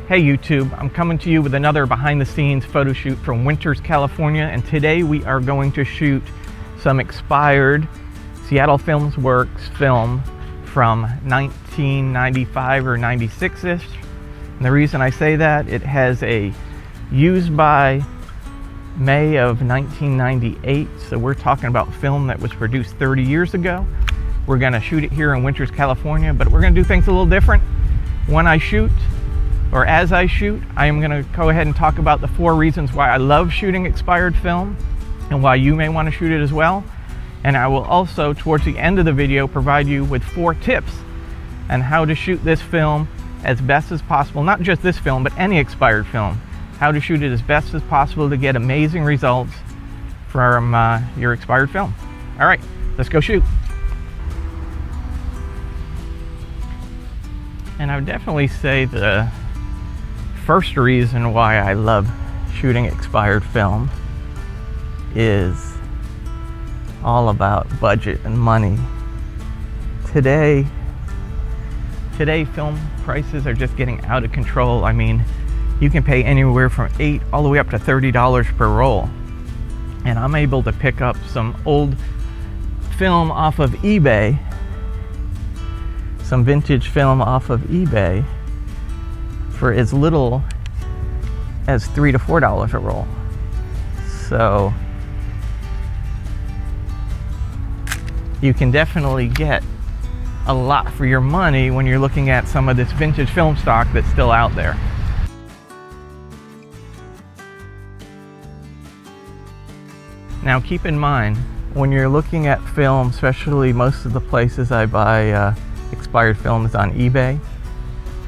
Hey YouTube, I'm coming to you with another behind the scenes photo shoot from Winters, California, and today we are going to shoot some expired Seattle Films Works film from 1995 or 96-ish. And the reason I say that, it has a used by May of 1998, so we're talking about film that was produced 30 years ago. We're gonna shoot it here in Winters, California, but we're gonna do things a little different. When I shoot, or as I shoot, I am gonna go ahead and talk about the 4 reasons why I love shooting expired film and why you may wanna shoot it as well. And I will also, towards the end of the video, provide you with 4 tips on how to shoot this film as best as possible. Not just this film, but any expired film. How to shoot it as best as possible to get amazing results from your expired film. All right, let's go shoot. And I would definitely say the first reason why I love shooting expired film is all about budget and money. Today film prices are just getting out of control. I mean, you can pay anywhere from $8 all the way up to $30 per roll. And I'm able to pick up some old film off of eBay, some vintage film off of eBay for as little as $3 to $4 a roll. So you can definitely get a lot for your money when you're looking at some of this vintage film stock that's still out there. Now keep in mind, when you're looking at film, especially most of the places I buy expired films on eBay,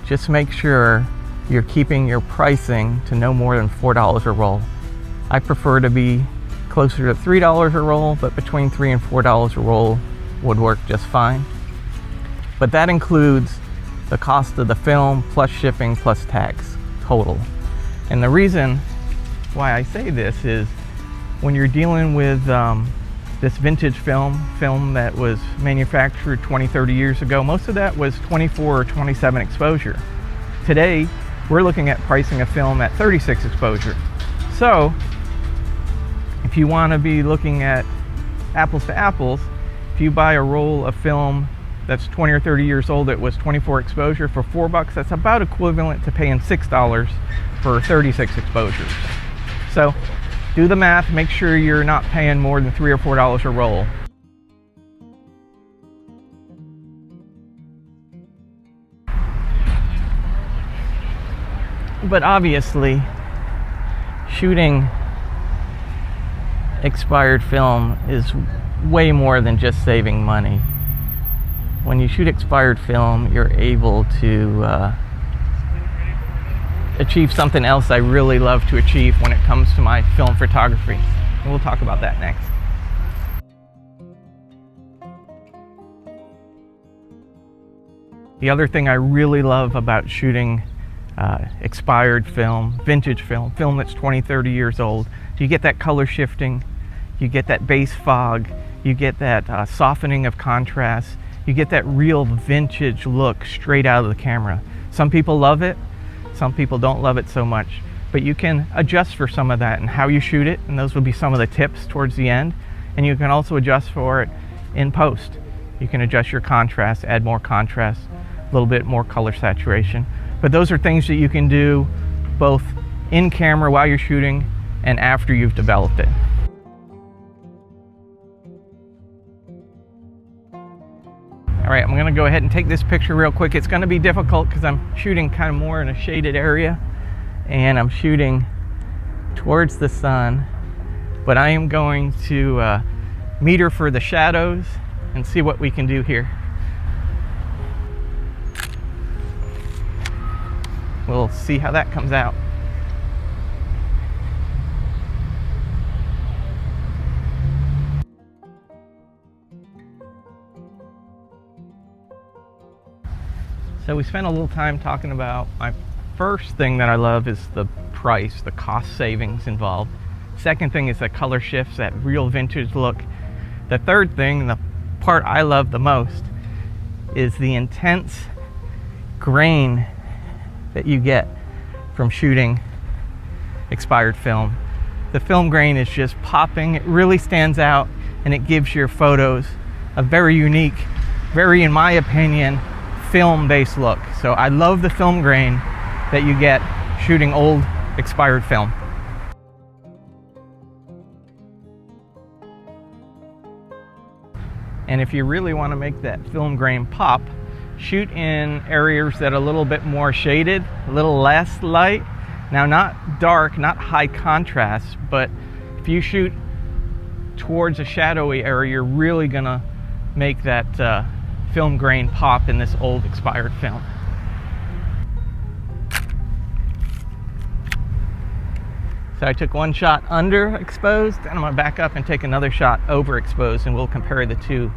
just make sure you're keeping your pricing to no more than $4 a roll. I prefer to be closer to $3 a roll, but between $3 and $4 a roll would work just fine. But that includes the cost of the film plus shipping plus tax total. And the reason why I say this is when you're dealing with this vintage film that was manufactured 20, 30 years ago, most of that was 24 or 27 exposure. Today, we're looking at pricing a film at 36 exposure. So, if you want to be looking at apples to apples, if you buy a roll of film that's 20 or 30 years old, it was 24 exposure for $4, that's about equivalent to paying $6 for 36 exposures. So, do the math, make sure you're not paying more than $3 or $4 a roll. But obviously, shooting expired film is way more than just saving money. When you shoot expired film, you're able to achieve something else I really love to achieve when it comes to my film photography. And we'll talk about that next. The other thing I really love about shooting expired film, vintage film that's 20, 30 years old, you get that color shifting, you get that base fog, you get that softening of contrast, you get that real vintage look straight out of the camera. Some people love it, some people don't love it so much, but you can adjust for some of that and how you shoot it, and those will be some of the tips towards the end. And you can also adjust for it in post. You can adjust your contrast, add more contrast, a little bit more color saturation. But those are things that you can do both in camera while you're shooting and after you've developed it. All right, I'm gonna go ahead and take this picture real quick. It's gonna be difficult because I'm shooting kind of more in a shaded area and I'm shooting towards the sun, but I am going to meter for the shadows and see what we can do here. We'll see how that comes out. So we spent a little time talking about my first thing that I love is the price, the cost savings involved. Second thing is the color shifts, that real vintage look. The third thing, the part I love the most, is the intense grain that you get from shooting expired film. The film grain is just popping. It really stands out, and it gives your photos a very unique, very, in my opinion, film-based look. So I love the film grain that you get shooting old expired film. And if you really want to make that film grain pop, shoot in areas that are a little bit more shaded, a little less light. Now, not dark, not high contrast, but if you shoot towards a shadowy area, you're really gonna make that film grain pop in this old expired film. So I took one shot underexposed, and I'm gonna back up and take another shot overexposed, and we'll compare the two.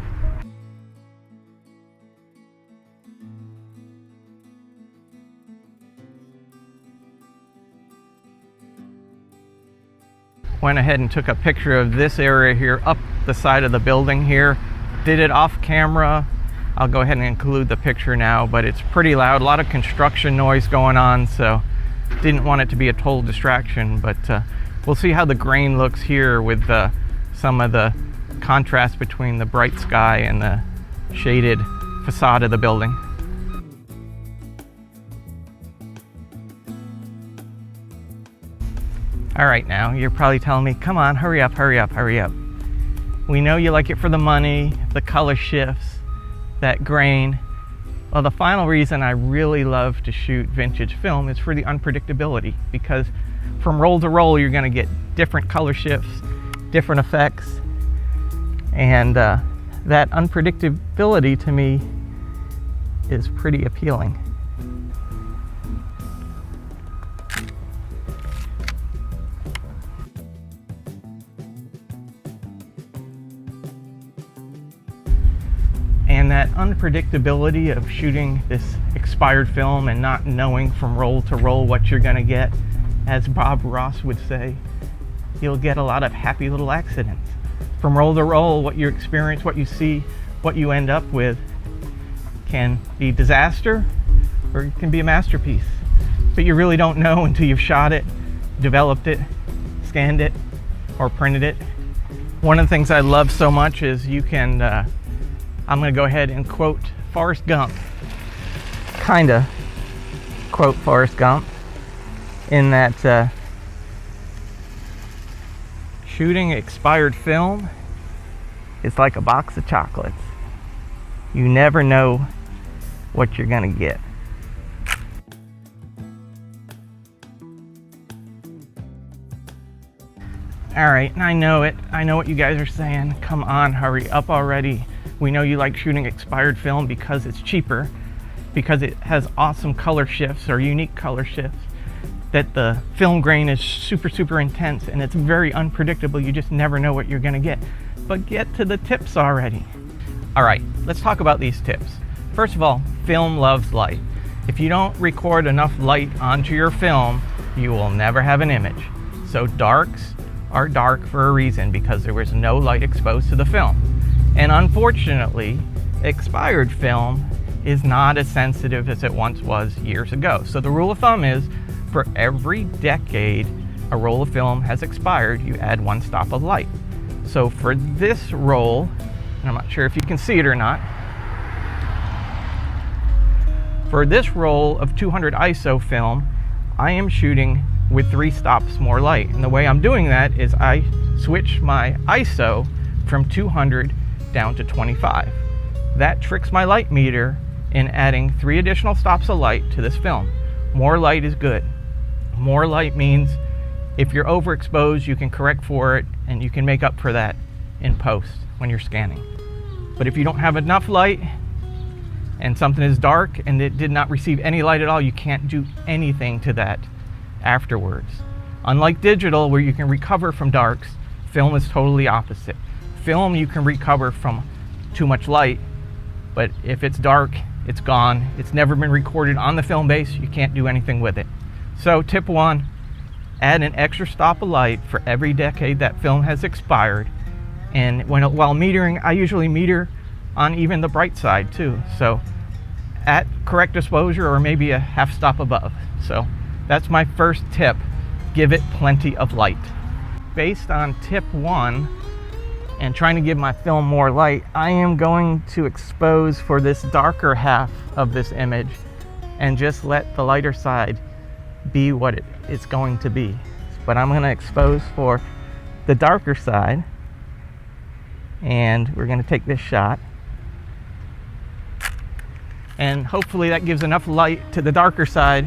Went ahead and took a picture of this area here up the side of the building here. Did it off camera. I'll go ahead and include the picture now, but it's pretty loud, a lot of construction noise going on, so didn't want it to be a total distraction. But we'll see how the grain looks here with some of the contrast between the bright sky and the shaded facade of the building. All right, now you're probably telling me, come on, hurry up, hurry up, hurry up. We know you like it for the money, the color shifts, that grain. Well, the final reason I really love to shoot vintage film is for the unpredictability, because from roll to roll, you're gonna get different color shifts, different effects, and that unpredictability to me is pretty appealing. And that unpredictability of shooting this expired film and not knowing from roll to roll what you're gonna get, as Bob Ross would say, you'll get a lot of happy little accidents. From roll to roll, what you experience, what you see, what you end up with can be disaster, or it can be a masterpiece. But you really don't know until you've shot it, developed it, scanned it, or printed it. One of the things I love so much is you can I'm going to go ahead and quote Forrest Gump, kinda quote Forrest Gump, in that shooting expired film is like a box of chocolates. You never know what you're going to get. All right, I know it. I know what you guys are saying. Come on, hurry up already. We know you like shooting expired film because it's cheaper, because it has awesome color shifts or unique color shifts, that the film grain is super, super intense, and it's very unpredictable. You just never know what you're gonna get. But get to the tips already. All right, let's talk about these tips. First of all, film loves light. If you don't record enough light onto your film, you will never have an image. So darks are dark for a reason, because there was no light exposed to the film. And unfortunately, expired film is not as sensitive as it once was years ago. So the rule of thumb is, for every decade a roll of film has expired, you add one stop of light. So for this roll, and I'm not sure if you can see it or not, for this roll of 200 ISO film, I am shooting with 3 stops more light. And the way I'm doing that is I switch my ISO from 200 down to 25. That tricks my light meter in adding 3 additional stops of light to this film. More light is good. More light means if you're overexposed, you can correct for it, and you can make up for that in post when you're scanning. But if you don't have enough light and something is dark and it did not receive any light at all, you can't do anything to that afterwards. Unlike digital, where you can recover from darks, film is totally opposite. Film, you can recover from too much light, but if it's dark, it's gone. It's never been recorded on the film base. You can't do anything with it. So tip 1, add an extra stop of light for every decade that film has expired. And while metering, I usually meter on even the bright side too. So at correct exposure, or maybe a half stop above. So That's my first tip. Give it plenty of light. Based on tip 1 and trying to give my film more light, I am going to expose for this darker half of this image and just let the lighter side be what it's going to be. But I'm going to expose for the darker side, and we're going to take this shot, and hopefully that gives enough light to the darker side.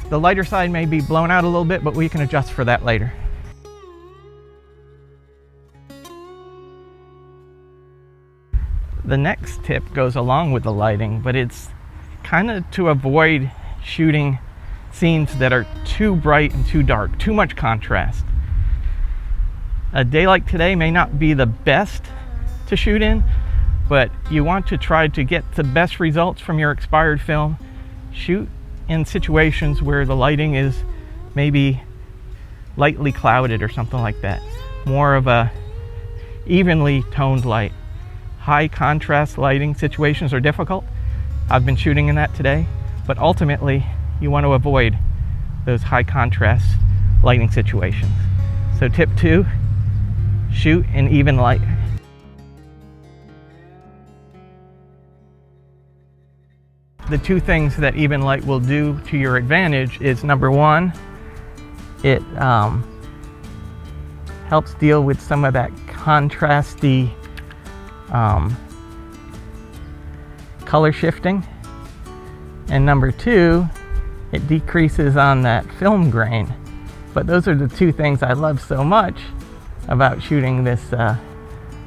The lighter side may be blown out a little bit, but we can adjust for that later. The next tip goes along with the lighting, but it's kind of to avoid shooting scenes that are too bright and too dark, too much contrast. A day like today may not be the best to shoot in, but you want to try to get the best results from your expired film. Shoot in situations where the lighting is maybe lightly clouded or something like that. More of a evenly toned light. High contrast lighting situations are difficult. I've been shooting in that today, but ultimately you want to avoid those high contrast lighting situations. So tip 2, shoot in even light. The two things that even light will do to your advantage is, number 1, it helps deal with some of that contrasty color shifting, and number 2, it decreases on that film grain. But those are the two things I love so much about shooting this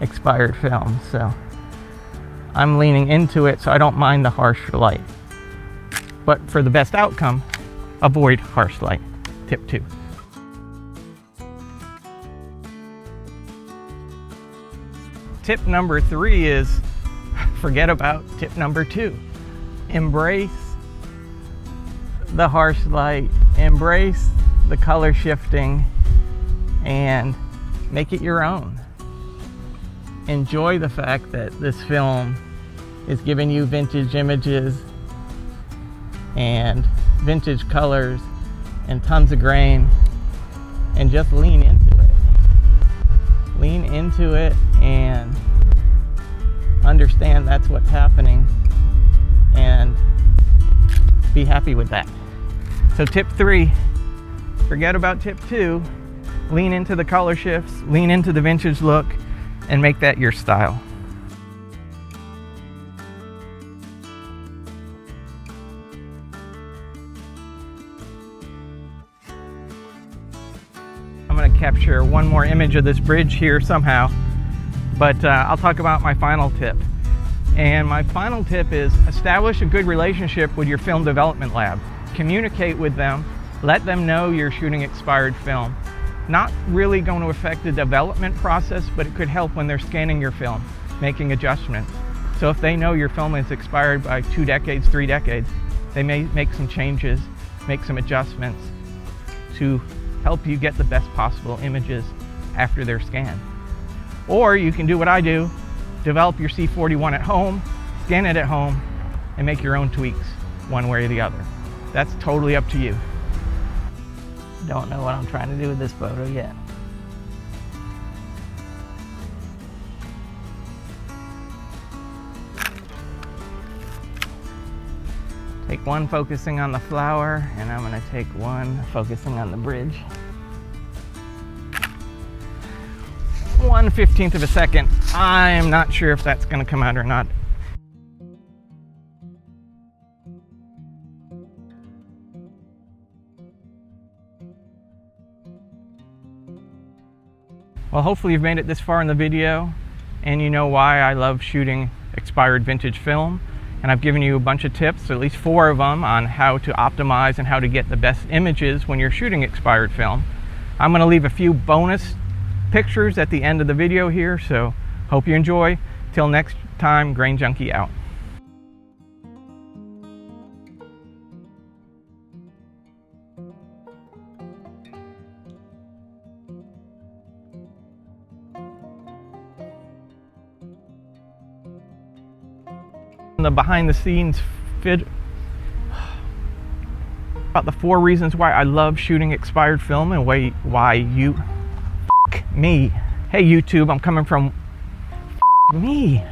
expired film, so I'm leaning into it, so I don't mind the harsh light. But for the best outcome, avoid harsh light. Tip 2. Tip number 3 is forget about tip number 2. Embrace the harsh light, embrace the color shifting, and make it your own. Enjoy the fact that this film is giving you vintage images and vintage colors and tons of grain, and just lean into it. Lean into it and understand that's what's happening, and be happy with that. So tip 3, forget about tip 2, lean into the color shifts, lean into the vintage look, and make that your style. I'm going to capture one more image of this bridge here somehow, but I'll talk about my final tip. And my final tip is establish a good relationship with your film development lab. Communicate with them, let them know you're shooting expired film. Not really going to affect the development process, but it could help when they're scanning your film, making adjustments. So if they know your film is expired by 2 decades, 3 decades, they may make some changes, make some adjustments to help you get the best possible images after they're scanned. Or you can do what I do, develop your C41 at home, scan it at home, and make your own tweaks one way or the other. That's totally up to you. Don't know what I'm trying to do with this photo yet. Take one focusing on the flower, and I'm going to take one focusing on the bridge. 1/15 of a second. I'm not sure if that's going to come out or not. Well, hopefully you've made it this far in the video and you know why I love shooting expired vintage film. And I've given you a bunch of tips, at least 4 of them, on how to optimize and how to get the best images when you're shooting expired film. I'm going to leave a few bonus pictures at the end of the video here, so hope you enjoy. Till next time, Grain Junkie out. The behind the scenes about the 4 reasons why I love shooting expired film and why you me. Hey YouTube, I'm coming from me.